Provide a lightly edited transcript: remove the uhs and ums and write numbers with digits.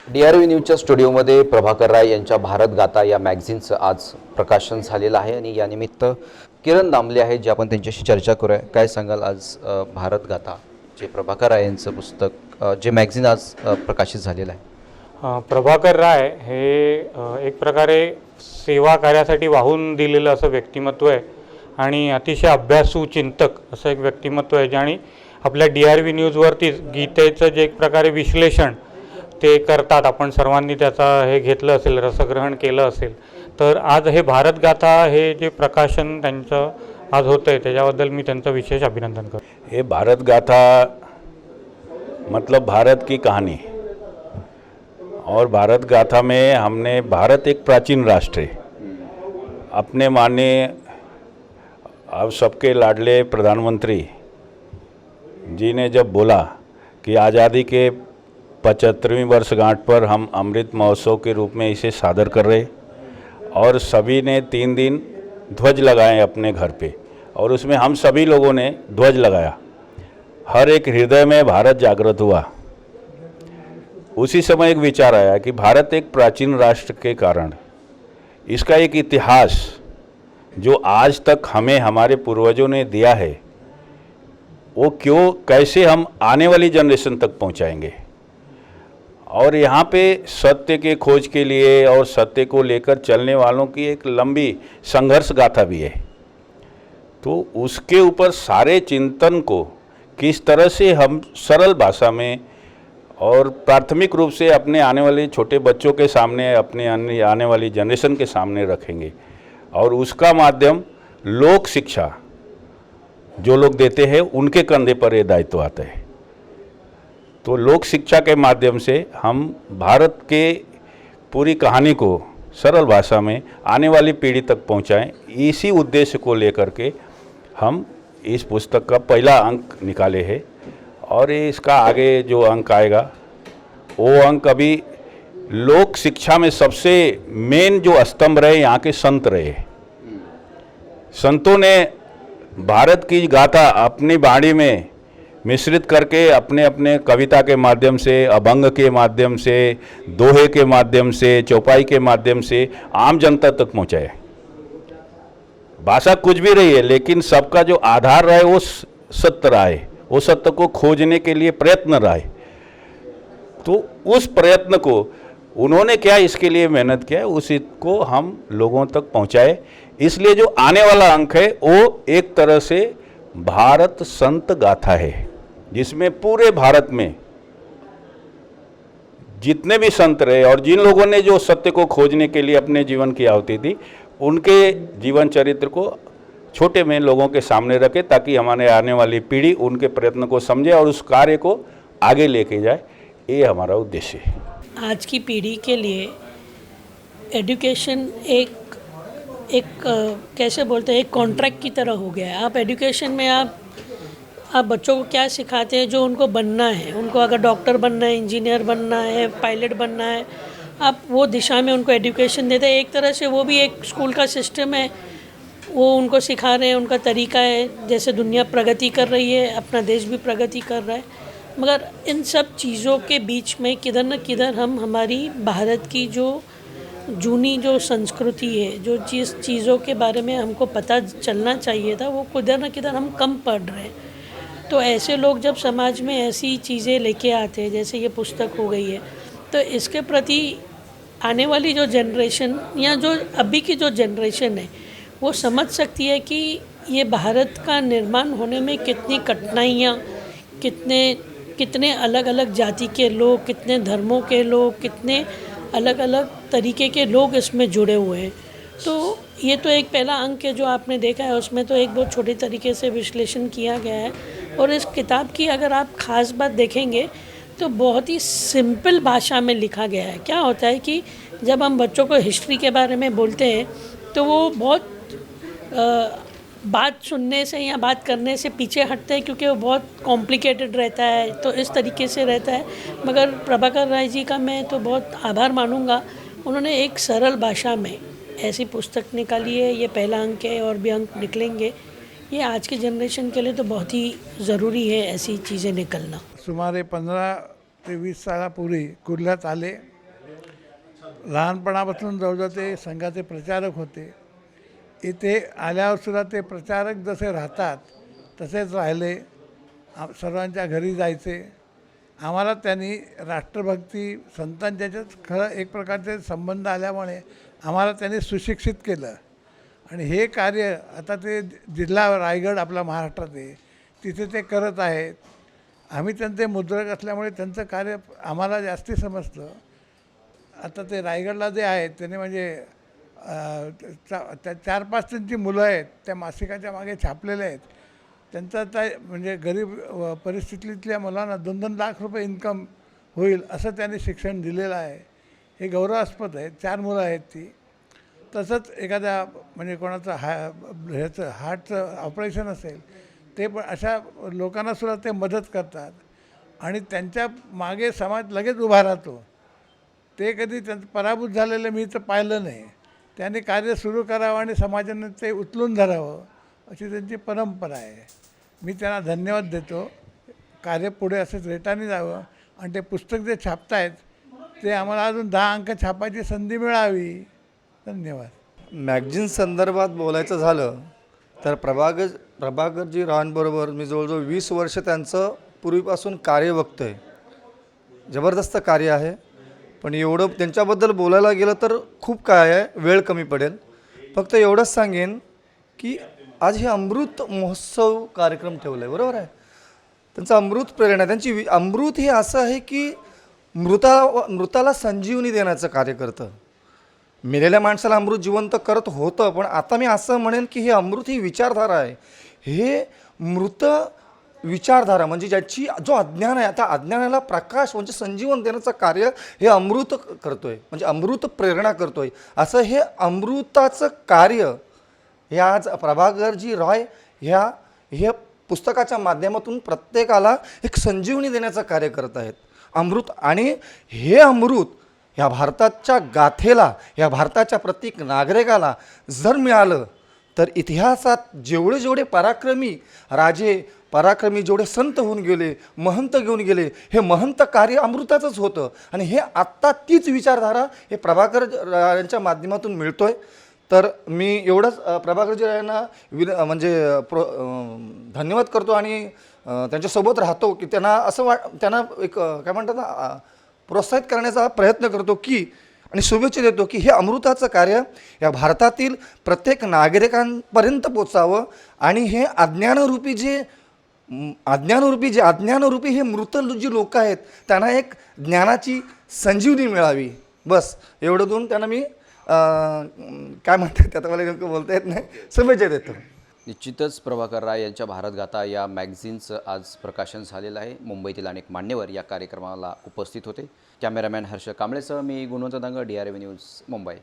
DRV न्यूजच्या स्टुडिओमध्ये प्रभाकर राय यांच्या भारत गाथा या मॅगझिनचं आज प्रकाशन झालेलं आहे आणि यानिमित्त किरण दामले आहेत जे आपण त्यांच्याशी चर्चा करूया। काय सांगाल आज भारत गाथा जे प्रभाकर राय यांचं पुस्तक जे मॅगझिन आज प्रकाशित झालेलं आहे। प्रभाकर राय हे एक प्रकारे सेवा कार्यासाठी वाहून दिलेलं असं व्यक्तिमत्व आहे आणि अतिशय अभ्यासू चिंतक असं एक व्यक्तिमत्व आहे ज्याने आपल्या DRV न्यूजवरतीच गीतेचं जे एक प्रकारे विश्लेषण ते करतात। आपण सर्वांनी त्याचा हे घेतलं असेल, रसग्रहण केलं असेल, तर आज हे भारत गाथा हे जे प्रकाशन त्यांचं आज होतं आहे त्याच्याबद्दल मी त्यांचं विशेष अभिनंदन करतो। ये भारत गाथा मतलब भारत की कहानी, और भारत गाथा में हमने भारत एक प्राचीन राष्ट्र है। अपने माननीय अब सबके लाडले प्रधानमंत्री जी ने जब बोला कि आज़ादी के 75वीं वर्षगांठ पर हम अमृत महोत्सव के रूप में इसे सादर कर रहे, और सभी ने 3 दिन ध्वज लगाए अपने घर पे, और उसमें हम सभी लोगों ने ध्वज लगाया। हर एक हृदय में भारत जागृत हुआ। उसी समय एक विचार आया कि भारत एक प्राचीन राष्ट्र के कारण इसका एक इतिहास जो आज तक हमें हमारे पूर्वजों ने दिया है वो क्यों कैसे हम आने वाली जनरेशन तक पहुंचाएंगे। और यहाँ पे सत्य के खोज के लिए और सत्य को लेकर चलने वालों की एक लंबी संघर्ष गाथा भी है। तो उसके ऊपर सारे चिंतन को किस तरह से हम सरल भाषा में और प्राथमिक रूप से अपने आने वाले छोटे बच्चों के सामने, अपने आने वाली जनरेशन के सामने रखेंगे, और उसका माध्यम लोक शिक्षा जो लोग देते हैं उनके कंधे पर ये दायित्व आता है। तो लोक शिक्षा के माध्यम से हम भारत के पूरी कहानी को सरल भाषा में आने वाली पीढ़ी तक पहुंचाएं, इसी उद्देश्य को लेकर के हम इस पुस्तक का पहला अंक निकाले हैं। और इसका आगे जो अंक आएगा वो अंक अभी लोक शिक्षा में सबसे मेन जो स्तंभ रहे यहाँ के संत रहे। संतों ने भारत की गाथा अपनी वाणी में मिश्रित करके अपने अपने कविता के माध्यम से, अभंग के माध्यम से, दोहे के माध्यम से, चौपाई के माध्यम से आम जनता तक पहुँचाए। भाषा कुछ भी रही है लेकिन सबका जो आधार रहा है वो सत्य रहा है, वो सत्य को खोजने के लिए प्रयत्न रहा है। तो उस प्रयत्न को उन्होंने क्या इसके लिए मेहनत किया है उसी को हम लोगों तक पहुँचाए। इसलिए जो आने वाला अंक है वो एक तरह से भारत संत गाथा है, जिसमें पूरे भारत में जितने भी संत रहे और जिन लोगों ने जो सत्य को खोजने के लिए अपने जीवन की आहुति दी उनके जीवन चरित्र को छोटे में लोगों के सामने रखे, ताकि हमारे आने वाली पीढ़ी उनके प्रयत्न को समझे और उस कार्य को आगे लेके जाए। ये हमारा उद्देश्य है। आज की पीढ़ी के लिए एजुकेशन एक कैसे बोलते हैं, एक कॉन्ट्रैक्ट की तरह हो गया है। आप एजुकेशन में आप बच्चों को क्या सिखाते हैं, जो उनको बनना है, उनको अगर डॉक्टर बनना है, इंजीनियर बनना है, पायलट बनना है, आप वो दिशा में उनको एजुकेशन देते हैं। एक तरह से वो भी एक स्कूल का सिस्टम है, वो उनको सिखा रहे हैं, उनका तरीका है। जैसे दुनिया प्रगति कर रही है, अपना देश भी प्रगति कर रहा है, मगर इन सब चीज़ों के बीच में किधर न किधर हम हमारी भारत की जो जूनी जो संस्कृति है, जो चीज़ों के बारे में हमको पता चलना चाहिए था, वो किधर न किधर हम कम पढ़ रहे हैं। तो ऐसे लोग जब समाज में ऐसी चीज़ें लेके आते हैं, जैसे ये पुस्तक हो गई है, तो इसके प्रति आने वाली जो जनरेशन या जो अभी की जो जनरेशन है वो समझ सकती है कि ये भारत का निर्माण होने में कितनी कठिनाइयाँ, कितने अलग अलग जाति के लोग, कितने धर्मों के लोग, कितने अलग अलग तरीके के लोग इसमें जुड़े हुए हैं। तो ये तो एक पहला अंक है जो आपने देखा है, उसमें तो एक बहुत छोटे तरीके से विश्लेषण किया गया है। और इस किताब की अगर आप ख़ास बात देखेंगे तो बहुत ही सिंपल भाषा में लिखा गया है। क्या होता है कि जब हम बच्चों को हिस्ट्री के बारे में बोलते हैं तो वो बहुत बात सुनने से या बात करने से पीछे हटते हैं, क्योंकि वो बहुत कॉम्प्लिकेटेड रहता है, तो इस तरीके से रहता है। मगर प्रभाकर राय जी का मैं तो बहुत आभार मानूंगा, उन्होंने एक सरल भाषा में ऐसी पुस्तक निकाली है। ये पहला अंक है और भी अंक निकलेंगे। ये आज की जनरेशन के लिए तो बहुत ही ज़रूरी है ऐसी चीज़ें निकलना। सुमारे 15 ते 20 सालापूर्वी कुर्ल्यात आले लहानपणापासून जवळजवळ ते संघाचे प्रचारक होते. इथे आल्यावरसुद्धा ते प्रचारक जसे राहतात तसेच राहिले. सर्वांच्या घरी जायचे. आम्हाला त्यांनी राष्ट्रभक्ती संतांच्याच खरं एक प्रकारचे संबंध आल्यामुळे आम्हाला त्यांनी सुशिक्षित केलं. आणि हे कार्य आता ते जिल्हा रायगड आपला महाराष्ट्रात आहे तिथे ते करत आहेत. आम्ही त्यांचे मुद्रक असल्यामुळे त्यांचं कार्य आम्हाला जास्ती समजतं. आता ते रायगडला जे आहेत त्याने म्हणजे त्या 4-5 त्यांची मुलं आहेत त्या मासिकाच्या मागे छापलेले आहेत. त्यांचं आता म्हणजे गरीब परिस्थितीतल्या मुलांना 2-2 लाख रुपये इन्कम होईल असं त्यांनी शिक्षण दिलेलं आहे. हे गौरवास्पद आहे. 4 मुलं आहेत ती. तसंच एखाद्या म्हणजे कोणाचं ह्याचं हार्टचं ऑपरेशन असेल ते पण अशा लोकांनासुद्धा ते मदत करतात. आणि त्यांच्या मागे समाज लगेच उभा राहतो. ते कधी त्यांचं पराभूत झालेलं मी तर पाहिलं नाही. त्यांनी कार्य सुरू करावं आणि समाजाने ते उचलून धरावं अशी त्यांची परंपरा आहे. मी त्यांना धन्यवाद देतो. कार्य पुढे असंच रेटाने जावं आणि ते पुस्तक जे छापतायत ते आम्हाला अजून 10 अंक छापायची संधी मिळावी. धन्यवाद. मॅगझिन संदर्भात बोलायचं झालं तर प्रभाकरजी रावांबरोबर मी जवळजवळ 20 वर्ष त्यांचं पूर्वीपासून कार्य बघतोय. जबरदस्त कार्य आहे. पण एवढं त्यांच्याबद्दल बोलायला गेलं तर खूप काय आहे, वेळ कमी पडेल. फक्त एवढंच सांगेन की आज हे अमृत महोत्सव कार्यक्रम ठेवला आहे, बरोबर आहे. त्यांचं अमृत प्रेरणा, त्यांची अमृत हे असं आहे की मृताला संजीवनी देण्याचं कार्य करतं. मेलेल्या माणसाला अमृत जिवंत करत होतं. पण आता मी असं म्हणेन की हे अमृत ही विचारधारा आहे. हे मृत विचारधारा म्हणजे जो अज्ञान आहे, आता अज्ञानाला प्रकाश म्हणजे संजीवन देण्याचं कार्य हे अमृत करतोय, म्हणजे अमृत प्रेरणा करतोय. असं हे अमृताचं कार्य हे आज प्रभाकरजी रॉय हे पुस्तकाच्या माध्यमातून प्रत्येकाला एक संजीवनी देण्याचं कार्य करत आहेत. अमृत. आणि हे अमृत ह्या भारताच्या गाथेला, ह्या भारताच्या प्रत्येक नागरिकाला जर मिळालं तर इतिहासात जेवढे पराक्रमी राजे, पराक्रमी जेवढे संत होऊन गेले, महंत घेऊन गेले, हे महंत कार्य अमृताचंच होतं. आणि हे आत्ता तीच विचारधारा हे प्रभाकर यांच्या माध्यमातून मिळतोय. तर मी एवढंच प्रभाकरजी यांना धन्यवाद करतो आणि त्यांच्यासोबत राहतो की त्यांना असं त्यांना एक काय म्हणतात ना, प्रोत्साहित करण्याचा प्रयत्न करतो की आणि शुभेच्छा देतो की हे अमृताचं कार्य या भारतातील प्रत्येक नागरिकांपर्यंत पोचावं आणि हे अज्ञानरूपी हे मृत जी लोक आहेत त्यांना एक ज्ञानाची संजीवनी मिळावी. बस एवढं देऊन त्यांना मी काय म्हणतात त्यात मला नेमकं बोलता येत नाही, शुभेच्छा देतो. निश्चितच प्रभाकर राय यांच्या भारतगाथा या मॅगझिनचं आज प्रकाशन झालेलं आहे. मुंबईतील अनेक मान्यवर या कार्यक्रमाला उपस्थित होते. कॅमेरामॅन हर्ष कांबळेसह मी गुणवंत दांग, DRV न्यूज, मुंबई.